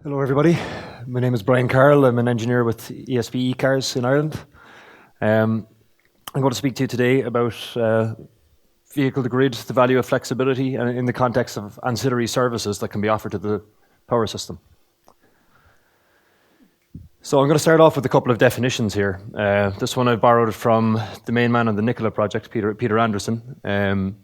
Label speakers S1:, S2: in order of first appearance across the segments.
S1: Hello everybody, my name is Brian Carroll. I'm an engineer with ESB cars in Ireland. I'm going to speak to you today about vehicle to grid, the value of flexibility, and in the context of ancillary services that can be offered to the power system. So I'm going to start off with a couple of definitions here. This one I borrowed from the main man on the Nikola project, Peter Anderson.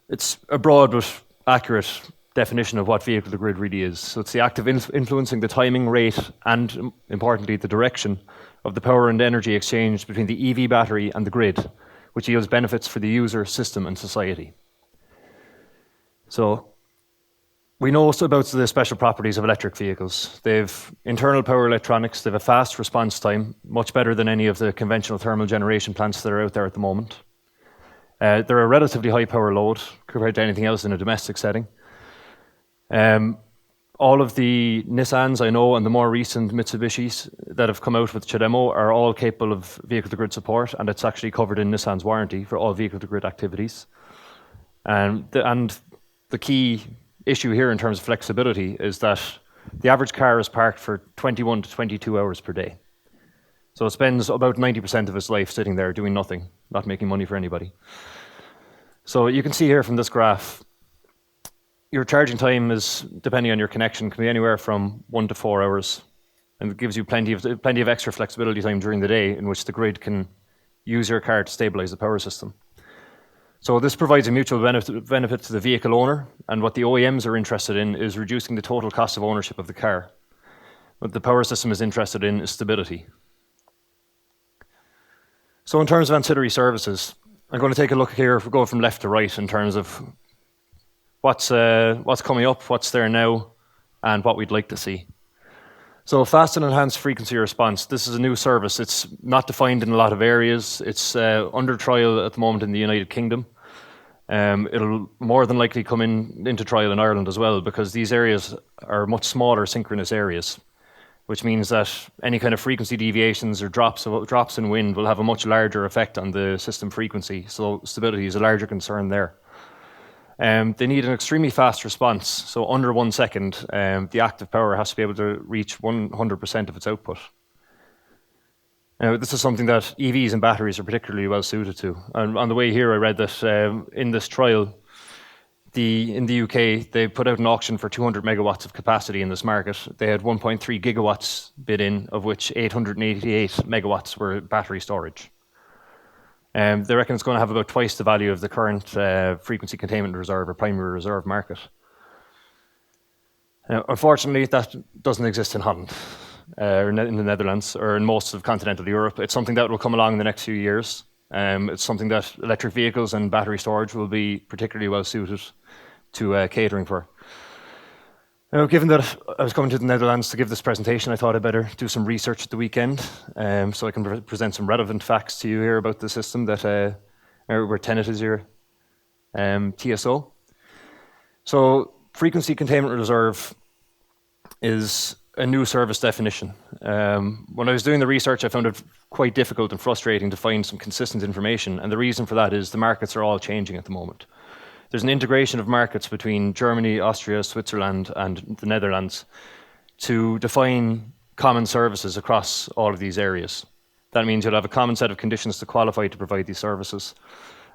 S1: It's a broad but accurate definition of what vehicle to grid really is. So it's the act of influencing the timing, rate, and importantly, the direction of the power and energy exchange between the EV battery and the grid, which yields benefits for the user, system, and society. So we know about the special properties of electric vehicles. They've internal power electronics, they have a fast response time, much better than any of the conventional thermal generation plants that are out there at the moment. They're a relatively high power load compared to anything else in a domestic setting. All of the Nissans I know and the more recent Mitsubishis that have come out with CHAdeMO are all capable of vehicle to grid support, and it's actually covered in Nissan's warranty for all vehicle to grid activities. And the key issue here in terms of flexibility is that the average car is parked for 21 to 22 hours per day. So it spends about 90% of its life sitting there doing nothing, not making money for anybody. So you can see here from this graph, your charging time is, depending on your connection, can be anywhere from 1 to 4 hours, and it gives you plenty of extra flexibility time during the day in which the grid can use your car to stabilize the power system. So this provides a mutual benefit to the vehicle owner, and what the OEMs are interested in is reducing the total cost of ownership of the car. What the power system is interested in is stability. So in terms of ancillary services, I'm going to take a look here, if we go from left to right in terms of what's coming up, what's there now, and what we'd like to see. So fast and enhanced frequency response. This is a new service. It's not defined in a lot of areas. It's under trial at the moment in the United Kingdom. It'll more than likely come into trial in Ireland as well, because these areas are much smaller synchronous areas, which means that any kind of frequency deviations or drops in wind will have a much larger effect on the system frequency. So stability is a larger concern there. They need an extremely fast response, so under 1 second, the active power has to be able to reach 100% of its output. Now, this is something that EVs and batteries are particularly well suited to. And on the way here, I read that in this trial, in the UK, they put out an auction for 200 megawatts of capacity in this market. They had 1.3 gigawatts bid in, of which 888 megawatts were battery storage. They reckon it's going to have about twice the value of the current frequency containment reserve or primary reserve market. Now, unfortunately, that doesn't exist in Holland, or in the Netherlands, or in most of continental Europe. It's something that will come along in the next few years. It's something that electric vehicles and battery storage will be particularly well suited to catering for. Now, given that I was coming to the Netherlands to give this presentation, I thought I'd better do some research at the weekend, so I can present some relevant facts to you here about the system that where TenneT is your TSO. So frequency containment reserve is a new service definition. When I was doing the research, I found it quite difficult and frustrating to find some consistent information, and the reason for that is the markets are all changing at the moment. There's an integration of markets between Germany, Austria, Switzerland, and the Netherlands to define common services across all of these areas. That means you'll have a common set of conditions to qualify to provide these services.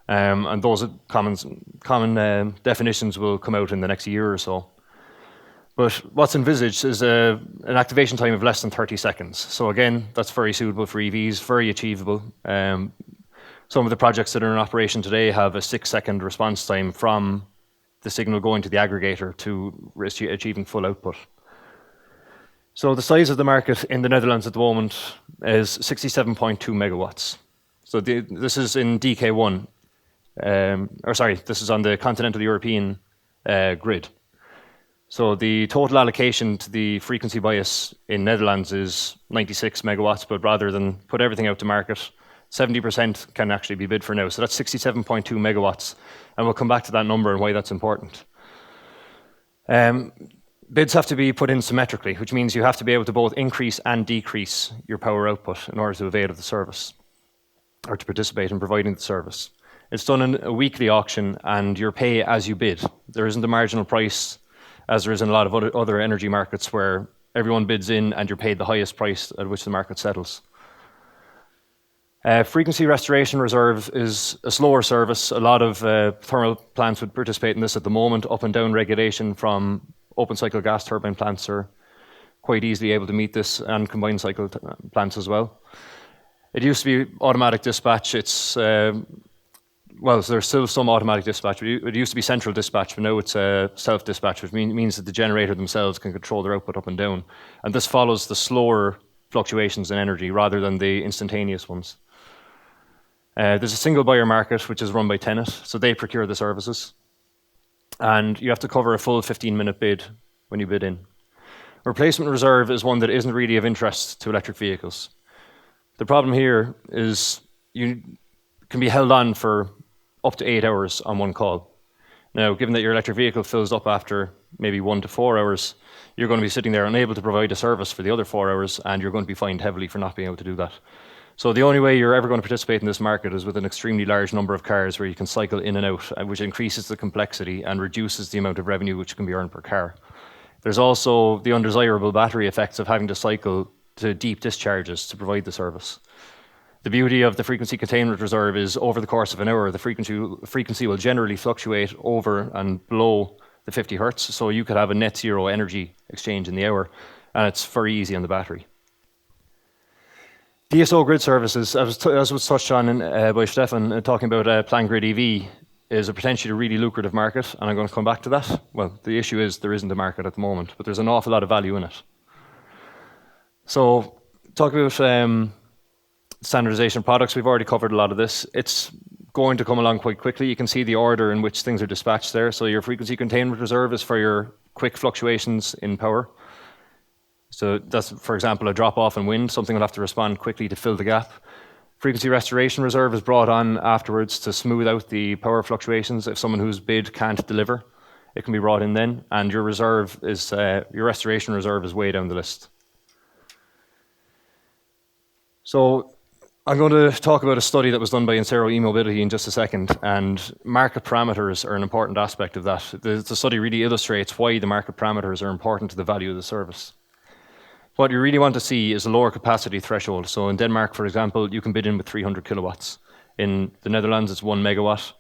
S1: And those common definitions will come out in the next year or so. But what's envisaged is an activation time of less than 30 seconds. So again, that's very suitable for EVs, very achievable. Some of the projects that are in operation today have a 6-second response time from the signal going to the aggregator to achieving full output. So the size of the market in the Netherlands at the moment is 67.2 megawatts. So this is in DK1, this is on the continental European grid. So the total allocation to the frequency bias in Netherlands is 96 megawatts, but rather than put everything out to market, 70% can actually be bid for now. So that's 67.2 megawatts. And we'll come back to that number and why that's important. Bids have to be put in symmetrically, which means you have to be able to both increase and decrease your power output in order to avail of the service or to participate in providing the service. It's done in a weekly auction and you're pay as you bid. There isn't a marginal price as there is in a lot of other energy markets where everyone bids in and you're paid the highest price at which the market settles. Frequency restoration reserve is a slower service. A lot of thermal plants would participate in this at the moment. Up and down regulation from open cycle gas turbine plants are quite easily able to meet this, and combined cycle plants as well. It used to be automatic dispatch. It's well, there's still some automatic dispatch. It used to be central dispatch, but now it's self-dispatch, which means that the generator themselves can control their output up and down. And this follows the slower fluctuations in energy rather than the instantaneous ones. There's a single buyer market, which is run by Tenet, so they procure the services. And you have to cover a full 15-minute bid when you bid in. Replacement reserve is one that isn't really of interest to electric vehicles. The problem here is you can be held on for up to 8 hours on one call. Now, given that your electric vehicle fills up after maybe 1 to 4 hours, you're going to be sitting there unable to provide a service for the other 4 hours, and you're going to be fined heavily for not being able to do that. So the only way you're ever going to participate in this market is with an extremely large number of cars where you can cycle in and out, which increases the complexity and reduces the amount of revenue which can be earned per car. There's also the undesirable battery effects of having to cycle to deep discharges to provide the service. The beauty of the frequency containment reserve is over the course of an hour, the frequency will generally fluctuate over and below the 50 hertz, so you could have a net zero energy exchange in the hour, and it's very easy on the battery. DSO grid services, as was touched on by Stefan, talking about Plan Grid EV, is a potentially really lucrative market, and I'm going to come back to that. Well, the issue is there isn't a market at the moment, but there's an awful lot of value in it. So, talking about standardization of products, we've already covered a lot of this. It's going to come along quite quickly. You can see the order in which things are dispatched there. So your frequency containment reserve is for your quick fluctuations in power. So that's, for example, a drop off in wind. Something will have to respond quickly to fill the gap. Frequency restoration reserve is brought on afterwards to smooth out the power fluctuations. If someone whose bid can't deliver, it can be brought in then. And your reserve is, your restoration reserve is way down the list. So I'm going to talk about a study that was done by Insero eMobility in just a second, and market parameters are an important aspect of that. The study really illustrates why the market parameters are important to the value of the service. What you really want to see is a lower capacity threshold. So in Denmark, for example, you can bid in with 300 kilowatts. In the Netherlands, it's 1 megawatt.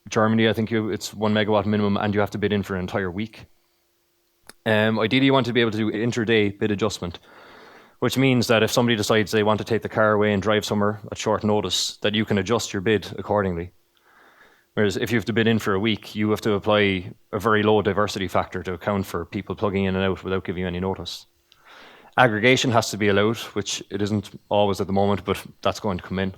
S1: Germany, I think it's 1 megawatt minimum, and you have to bid in for an entire week. Ideally, you want to be able to do inter-day bid adjustment, which means that if somebody decides they want to take the car away and drive somewhere at short notice, that you can adjust your bid accordingly. Whereas if you have to bid in for a week, you have to apply a very low diversity factor to account for people plugging in and out without giving you any notice. Aggregation has to be allowed, which it isn't always at the moment, but that's going to come in.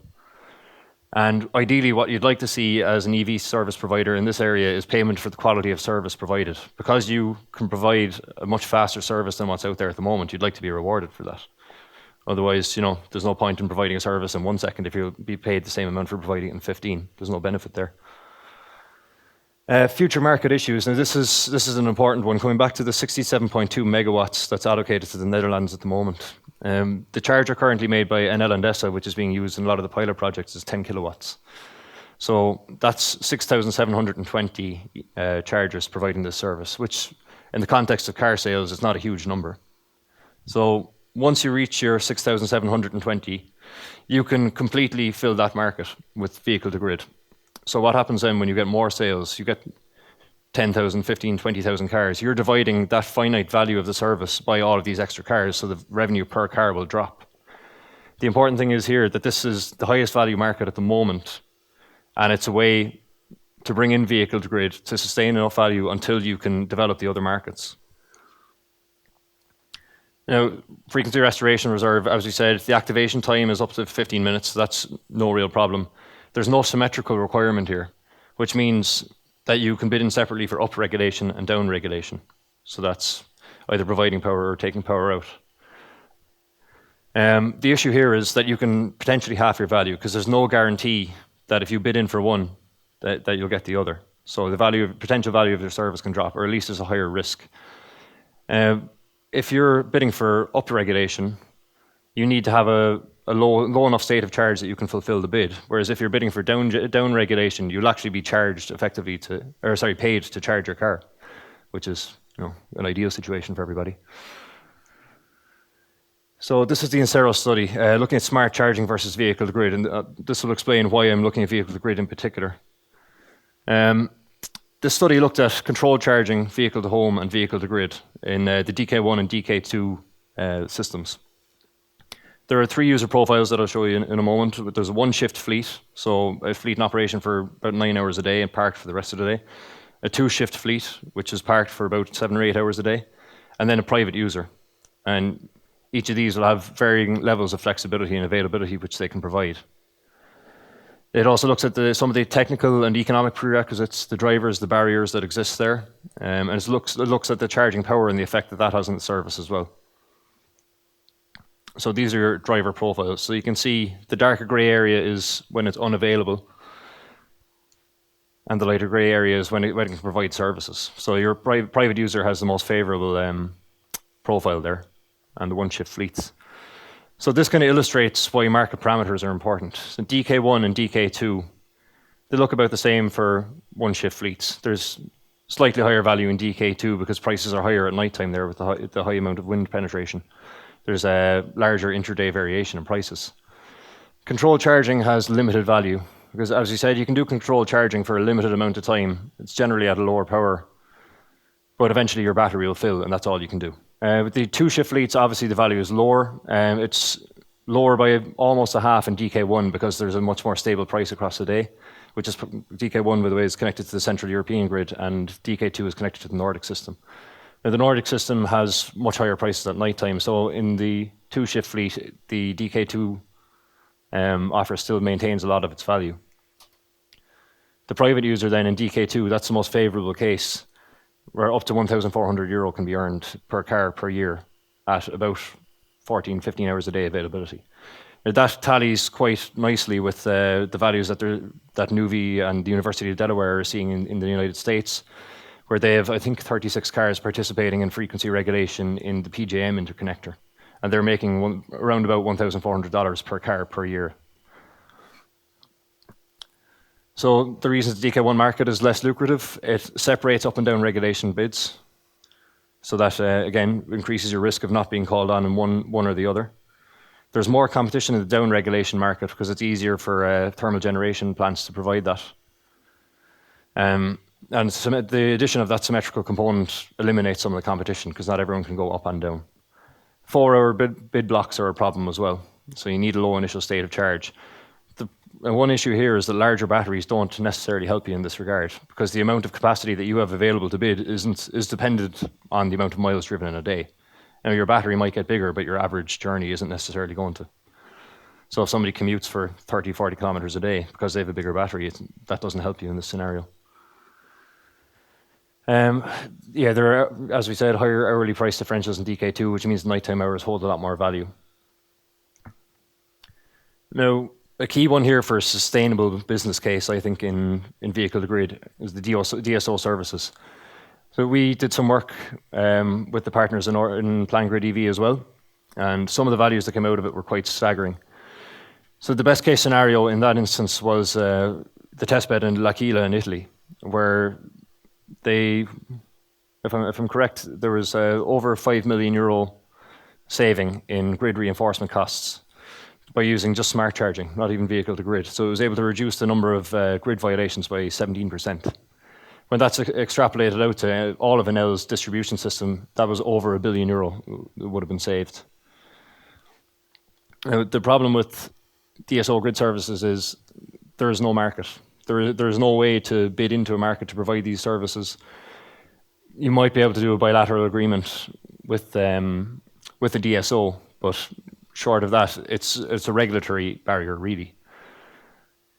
S1: And ideally, what you'd like to see as an EV service provider in this area is payment for the quality of service provided. Because you can provide a much faster service than what's out there at the moment, you'd like to be rewarded for that. Otherwise, there's no point in providing a service in 1 second if you'll be paid the same amount for providing it in 15. There's no benefit there. Future market issues. Now, this is an important one. Coming back to the 67.2 megawatts that's allocated to the Netherlands at the moment. The charger currently made by NL and ESA, which is being used in a lot of the pilot projects, is 10 kilowatts. So that's 6,720 chargers providing this service, which in the context of car sales is not a huge number. So once you reach your 6,720, you can completely fill that market with vehicle to grid. So what happens then when you get more sales? You get 10,000, 15, 20,000 cars. You're dividing that finite value of the service by all of these extra cars, so the revenue per car will drop. The important thing is here that this is the highest value market at the moment, and it's a way to bring in vehicle to grid to sustain enough value until you can develop the other markets. Now, frequency restoration reserve, as we said, the activation time is up to 15 minutes, so that's no real problem. There's no symmetrical requirement here, which means that you can bid in separately for up regulation and down regulation. So that's either providing power or taking power out. The issue here is that you can potentially half your value because there's no guarantee that if you bid in for one, that you'll get the other. So the potential value of your service can drop, or at least there's a higher risk. If you're bidding for up regulation, you need to have a low enough state of charge that you can fulfill the bid. Whereas if you're bidding for down regulation, you'll actually be charged effectively paid to charge your car. which is an ideal situation for everybody. So this is the Insero study, looking at smart charging versus vehicle to grid, and this will explain why I'm looking at vehicle to grid in particular. This study looked at controlled charging, vehicle to home, and vehicle to grid in the DK1 and DK2 systems. There are 3 user profiles that I'll show you in a moment. There's a one-shift fleet, so a fleet in operation for about 9 hours a day and parked for the rest of the day. A 2-shift fleet, which is parked for about 7 or 8 hours a day, and then a private user. And each of these will have varying levels of flexibility and availability which they can provide. It also looks at some of the technical and economic prerequisites, the drivers, the barriers that exist there, and it looks at the charging power and the effect that has on the service as well. So these are your driver profiles. So you can see the darker grey area is when it's unavailable, and the lighter grey area is when it can provide services. So your private user has the most favourable profile there, and the one-shift fleets. So this kind of illustrates why market parameters are important. So DK1 and DK2, they look about the same for one-shift fleets. There's slightly higher value in DK2 because prices are higher at nighttime there with the high amount of wind penetration. There's a larger intraday variation in prices. Controlled charging has limited value because, as you said, you can do controlled charging for a limited amount of time. It's generally at a lower power, but eventually your battery will fill, and that's all you can do. With the 2-shift fleets, obviously the value is lower. It's lower by almost a half in DK1 because there's a much more stable price across the day, which is DK1, by the way, is connected to the Central European grid, and DK2 is connected to the Nordic system. Now, the Nordic system has much higher prices at night time, so in the 2-shift fleet, the DK2 offer still maintains a lot of its value. The private user then in DK2, that's the most favourable case, where up to €1,400 can be earned per car per year at about 14, 15 hours a day availability. Now, that tallies quite nicely with the values that Nuvi and the University of Delaware are seeing in the United States, where they have, I think, 36 cars participating in frequency regulation in the PJM interconnector. And they're making around about $1,400 per car per year. So the reason the DK1 market is less lucrative, it separates up and down regulation bids. So that, again, increases your risk of not being called on in one or the other. There's more competition in the down regulation market because it's easier for thermal generation plants to provide that. And the addition of that symmetrical component eliminates some of the competition because not everyone can go up and down. 4-hour bid blocks are a problem as well. So you need a low initial state of charge. And one issue here is that larger batteries don't necessarily help you in this regard because the amount of capacity that you have available to bid is dependent on the amount of miles driven in a day. Now, your battery might get bigger, but your average journey isn't necessarily going to. So if somebody commutes for 30, 40 kilometers a day because they have a bigger battery, that doesn't help you in this scenario. Yeah, there are, as we said, higher hourly price differentials in DK2, which means nighttime hours hold a lot more value. Now, a key one here for a sustainable business case, I think, in vehicle to grid is the DSO services. So we did some work with the partners in PlanGrid EV as well, and some of the values that came out of it were quite staggering. So the best case scenario in that instance was the testbed in L'Aquila in Italy, where they, if I'm correct, there was over €5 million saving in grid reinforcement costs by using just smart charging, not even vehicle to grid. So it was able to reduce the number of grid violations by 17%. When that's extrapolated out to all of ElaadNL's distribution system, that was over €1 billion that would have been saved. Now, the problem with DSO grid services is there is no market. There is no way to bid into a market to provide these services. You might be able to do a bilateral agreement with the DSO, but short of that, it's a regulatory barrier, really.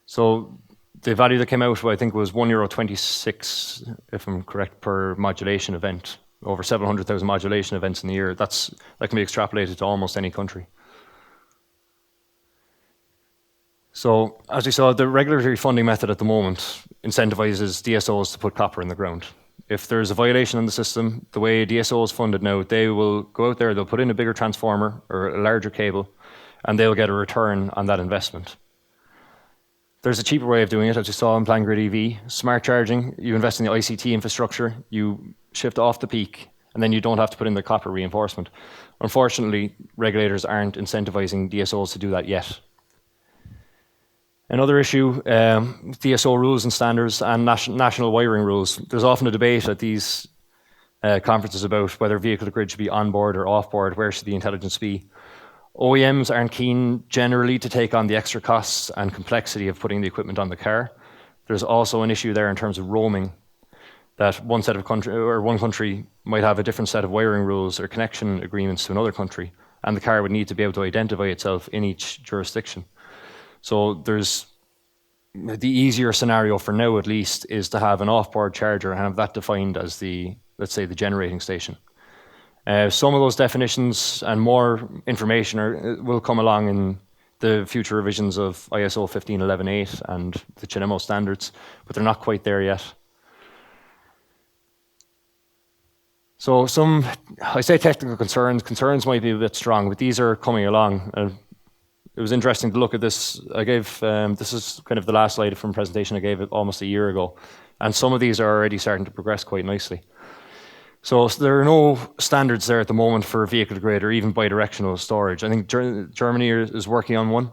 S1: So the value that came out, I think, was €1.26, if I'm correct, per modulation event. Over 700,000 modulation events in the year. That can be extrapolated to almost any country. So, as we saw, the regulatory funding method at the moment incentivizes DSOs to put copper in the ground. If there's a violation in the system, the way DSO is funded now, they will go out there, they'll put in a bigger transformer or a larger cable, and they'll get a return on that investment. There's a cheaper way of doing it, as you saw in PlanGrid EV. Smart charging, you invest in the ICT infrastructure, you shift off the peak, and then you don't have to put in the copper reinforcement. Unfortunately, regulators aren't incentivizing DSOs to do that yet. Another issue, DSO rules and standards and national wiring rules. There's often a debate at these conferences about whether vehicle-to-grid should be on-board or off-board, where should the intelligence be. OEMs aren't keen generally to take on the extra costs and complexity of putting the equipment on the car. There's also an issue there in terms of roaming, that one country might have a different set of wiring rules or connection agreements to another country, and the car would need to be able to identify itself in each jurisdiction. So there's the easier scenario for now, at least, is to have an off-board charger and have that defined as the, let's say, the generating station. Some of those definitions and more information will come along in the future revisions of ISO 15118 and the CHINEMO standards, but they're not quite there yet. So some, I say technical concerns might be a bit strong, but these are coming along. It was interesting to look at this. I gave, this is kind of the last slide from a presentation I gave almost a year ago, and some of these are already starting to progress quite nicely. So there are no standards there at the moment for vehicle-to-grid or even bidirectional storage. I think Germany is working on one,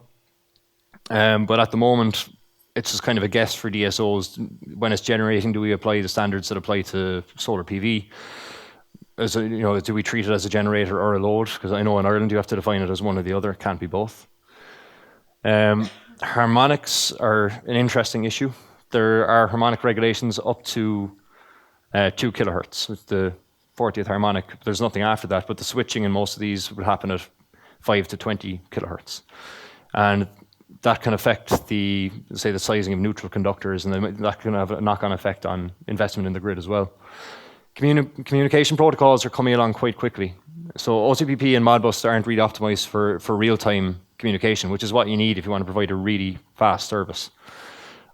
S1: but at the moment, it's just kind of a guess for DSOs. When it's generating, do we apply the standards that apply to solar PV? As a, you know, do we treat it as a generator or a load? Because I know in Ireland you have to define it as one or the other. It can't be both. Harmonics are an interesting issue. There are harmonic regulations up to 2 kilohertz with the 40th harmonic. There's nothing after that, but the switching in most of these will happen at 5 to 20 kilohertz. And that can affect the, say, the sizing of neutral conductors, and that can have a knock-on effect on investment in the grid as well. Communication protocols are coming along quite quickly. So OCPP and Modbus aren't really optimized for real-time communication, which is what you need if you want to provide a really fast service.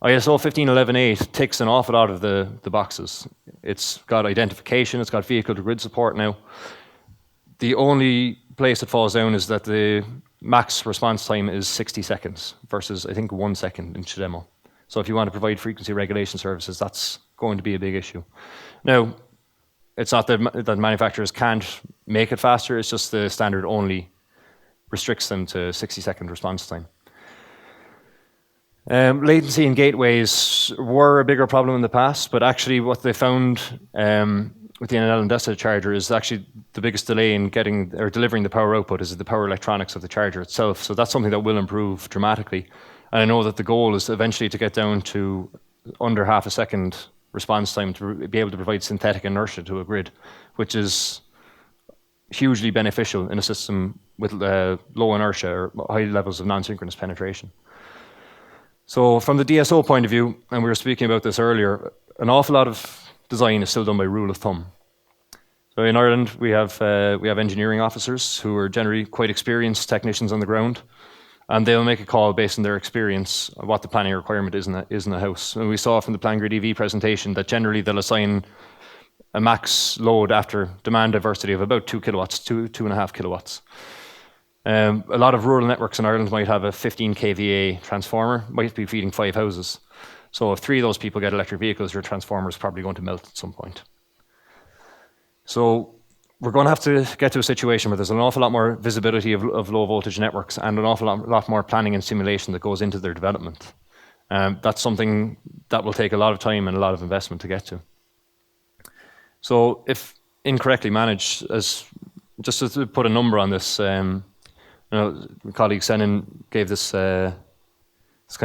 S1: ISO 15118 ticks an awful lot of the boxes. It's got identification, it's got vehicle-to-grid support now. The only place it falls down is that the max response time is 60 seconds versus, I think, 1 second in CHINEMO. So if you want to provide frequency regulation services, that's going to be a big issue. Now, it's not that manufacturers can't make it faster, it's just the standard only restricts them to 60-second response time. Latency in gateways were a bigger problem in the past, but actually what they found with the NL and DESA charger is actually the biggest delay in getting or delivering the power output is the power electronics of the charger itself. So that's something that will improve dramatically. And I know that the goal is eventually to get down to under half a second response time to be able to provide synthetic inertia to a grid, which is hugely beneficial in a system with low inertia or high levels of non-synchronous penetration. So from the DSO point of view, and we were speaking about this earlier, an awful lot of design is still done by rule of thumb. So in Ireland, we have engineering officers who are generally quite experienced technicians on the ground, and they'll make a call based on their experience of what the planning requirement is in the house. And we saw from the PlanGrid EV presentation that generally they'll assign a max load after demand diversity of about 2 kilowatts, 2.5 kilowatts. A lot of rural networks in Ireland might have a 15 kVA transformer, might be feeding 5 houses. So if 3 of those people get electric vehicles, your transformer is probably going to melt at some point. So we're going to have to get to a situation where there's an awful lot more visibility of low voltage networks and an awful lot more planning and simulation that goes into their development. That's something that will take a lot of time and a lot of investment to get to. So if incorrectly managed, just to put a number on this, my colleague Senan gave this kind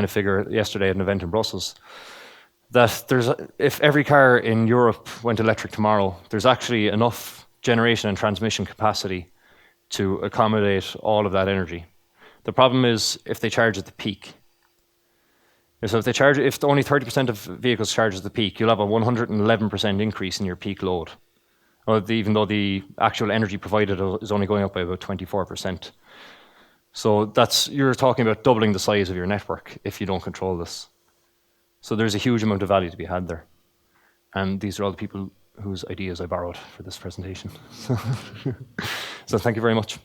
S1: of figure yesterday at an event in Brussels, that if every car in Europe went electric tomorrow, there's actually enough generation and transmission capacity to accommodate all of that energy. The problem is if they charge at the peak. So if only 30% of vehicles charge at the peak, you'll have a 111% increase in your peak load, even though the actual energy provided is only going up by about 24%. So you're talking about doubling the size of your network if you don't control this. So there's a huge amount of value to be had there. And these are all the people whose ideas I borrowed for this presentation. So thank you very much.